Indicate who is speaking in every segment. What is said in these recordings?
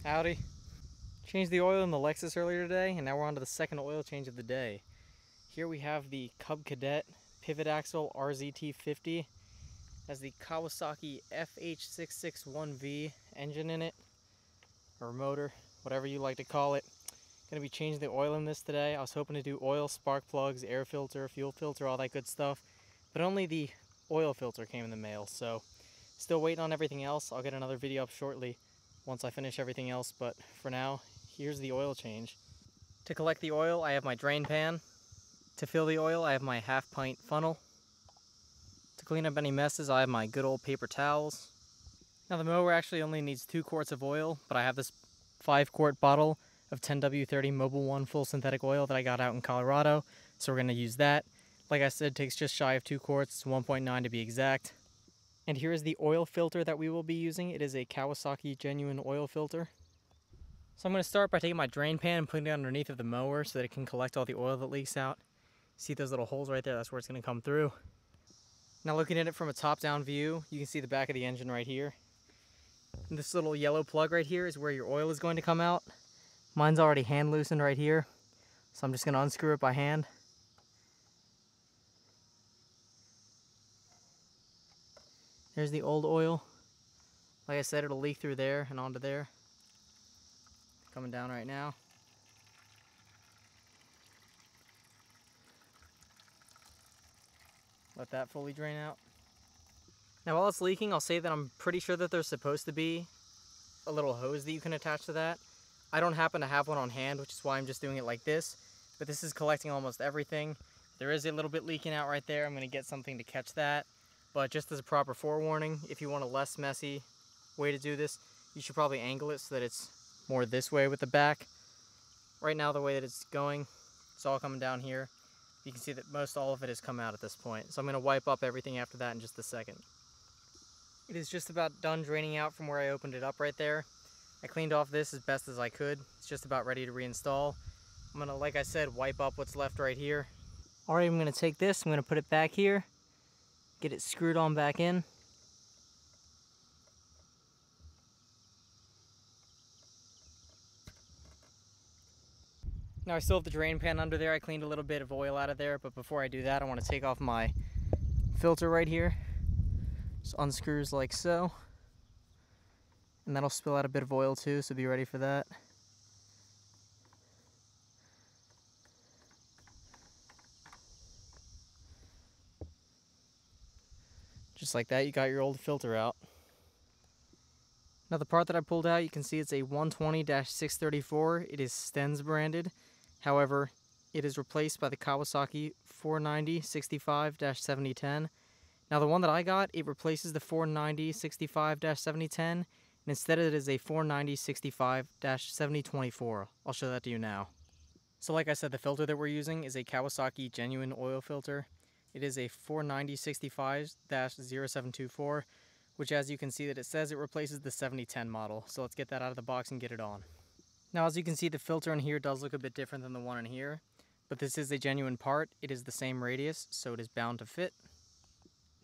Speaker 1: Howdy. Changed the oil in the Lexus earlier today, and now we're on to the second oil change of the day. Here we have the Cub Cadet Pivot Axle RZT 50. Has the Kawasaki FH661V engine in it, or motor, whatever you like to call it. Gonna be changing the oil in this today. I was hoping to do oil, spark plugs, air filter, fuel filter, all that good stuff, but only the oil filter came in the mail, so still waiting on everything else. I'll get another video up shortly once I finish everything else, but for now, here's the oil change. To collect the oil, I have my drain pan. To fill the oil, I have my half-pint funnel. To clean up any messes, I have my good old paper towels. Now the mower actually only needs 2 quarts of oil, but I have this 5-quart bottle of 10W30 Mobil 1 full synthetic oil that I got out in Colorado, so we're going to use that. Like I said, it takes just shy of 2 quarts, it's 1.9 to be exact. And here is the oil filter that we will be using. It is a Kawasaki genuine oil filter. So I'm going to start by taking my drain pan and putting it underneath of the mower so that it can collect all the oil that leaks out. See those little holes right there? That's where it's going to come through. Now looking at it from a top-down view, you can see the back of the engine right here. And this little yellow plug right here is where your oil is going to come out. Mine's already hand loosened right here, so I'm just going to unscrew it by hand. There's the old oil. Like I said, it'll leak through there and onto there. Coming down right now. Let that fully drain out. Now while it's leaking, I'll say that I'm pretty sure that there's supposed to be a little hose that you can attach to that. I don't happen to have one on hand, which is why I'm just doing it like this. But this is collecting almost everything. There is a little bit leaking out right there. I'm going to get something to catch that. But just as a proper forewarning, if you want a less messy way to do this, you should probably angle it so that it's more this way with the back. Right now, the way that it's going, it's all coming down here. You can see that most all of it has come out at this point. So I'm going to wipe up everything after that in just a second. It is just about done draining out from where I opened it up right there. I cleaned off this as best as I could. It's just about ready to reinstall. I'm going to, like I said, wipe up what's left right here. Alright, I'm going to take this, I'm going to put it back here. Get it screwed on back in. Now I still have the drain pan under there. I cleaned a little bit of oil out of there, but before I do that, I want to take off my filter right here. Just unscrews like so. And that'll spill out a bit of oil too, so be ready for that. Just like that, you got your old filter out. Now the part that I pulled out, you can see it's a 120-634. It is Stenz branded. However, it is replaced by the Kawasaki 490-65-7010. Now the one that I got, it replaces the 490-65-7010, and instead it is a 490-65-7024. I'll show that to you now. So like I said, the filter that we're using is a Kawasaki genuine oil filter. It is a 490-65-0724, which, as you can see, that it says it replaces the 7010 model. So let's get that out of the box and get it on. Now, as you can see, the filter in here does look a bit different than the one in here, but this is a genuine part. It is the same radius, so it is bound to fit.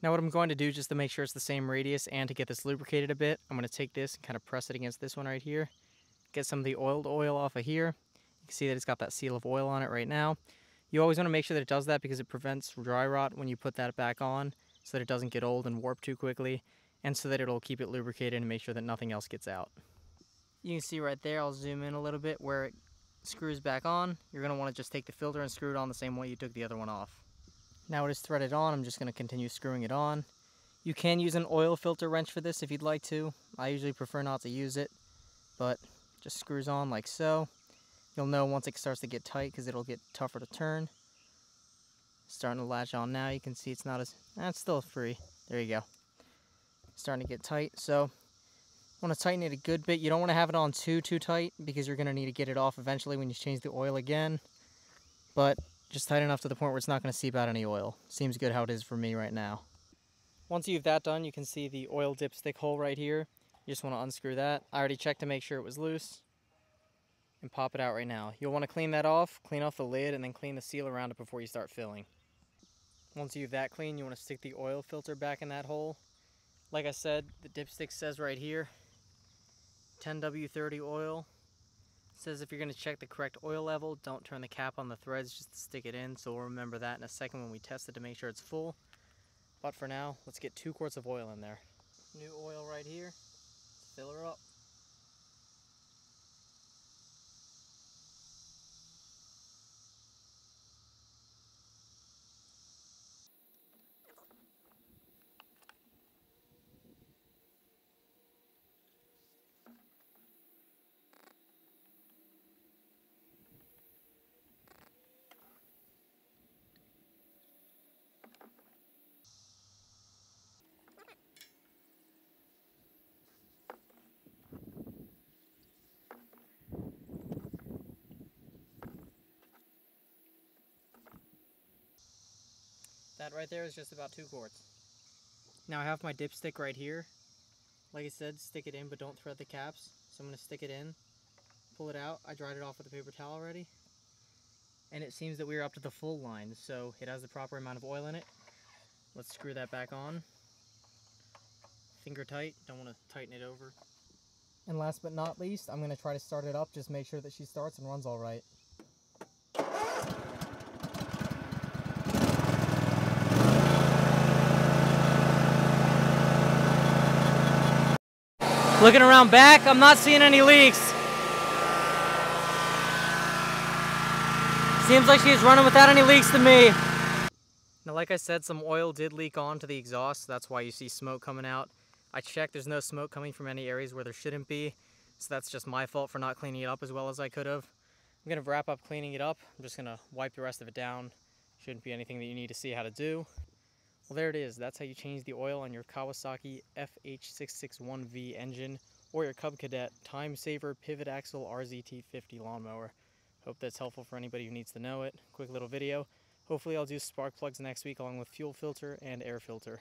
Speaker 1: Now what I'm going to do, just to make sure it's the same radius and to get this lubricated a bit, I'm going to take this and kind of press it against this one right here. Get some of the oil off of here. You can see that it's got that seal of oil on it right now. You always want to make sure that it does that because it prevents dry rot when you put that back on, so that it doesn't get old and warp too quickly, and so that it'll keep it lubricated and make sure that nothing else gets out. You can see right there, I'll zoom in a little bit where it screws back on. You're going to want to just take the filter and screw it on the same way you took the other one off. Now it is threaded on, I'm just going to continue screwing it on. You can use an oil filter wrench for this if you'd like to. I usually prefer not to use it, but just screws on like so. You'll know once it starts to get tight because it'll get tougher to turn. Starting to latch on now. You can see it's not as... it's still free. There you go. Starting to get tight. So, want to tighten it a good bit. You don't want to have it on too tight because you're going to need to get it off eventually when you change the oil again. But just tight enough to the point where it's not going to seep out any oil. Seems good how it is for me right now. Once you have that done, you can see the oil dipstick hole right here. You just want to unscrew that. I already checked to make sure it was loose. And pop it out right now. You'll want to clean that off, clean off the lid, and then clean the seal around it before you start filling. Once you have that clean, you want to stick the oil filter back in that hole. Like I said, the dipstick says right here, 10W30 oil. It says if you're going to check the correct oil level, don't turn the cap on the threads, just stick it in. So we'll remember that in a second when we test it to make sure it's full. But for now, let's get 2 quarts of oil in there. New oil right here. Let's fill her up. That right there is just about 2 quarts. Now I have my dipstick right here. Like I said, stick it in, but don't thread the caps. So I'm going to stick it in, pull it out. I dried it off with a paper towel already. And it seems that we are up to the full line, so it has the proper amount of oil in it. Let's screw that back on. Finger tight, don't want to tighten it over. And last but not least, I'm going to try to start it up, just make sure that she starts and runs all right. Looking around back, I'm not seeing any leaks. Seems like she's running without any leaks to me. Now, like I said, some oil did leak onto the exhaust, so that's why you see smoke coming out. I checked, there's no smoke coming from any areas where there shouldn't be, so that's just my fault for not cleaning it up as well as I could have. I'm going to wrap up cleaning it up. I'm just going to wipe the rest of it down. Shouldn't be anything that you need to see how to do. Well, there it is. That's how you change the oil on your Kawasaki FH661V engine or your Cub Cadet Time Saver Pivot Axle RZT 50 lawnmower. Hope that's helpful for anybody who needs to know it. Quick little video. Hopefully I'll do spark plugs next week along with fuel filter and air filter.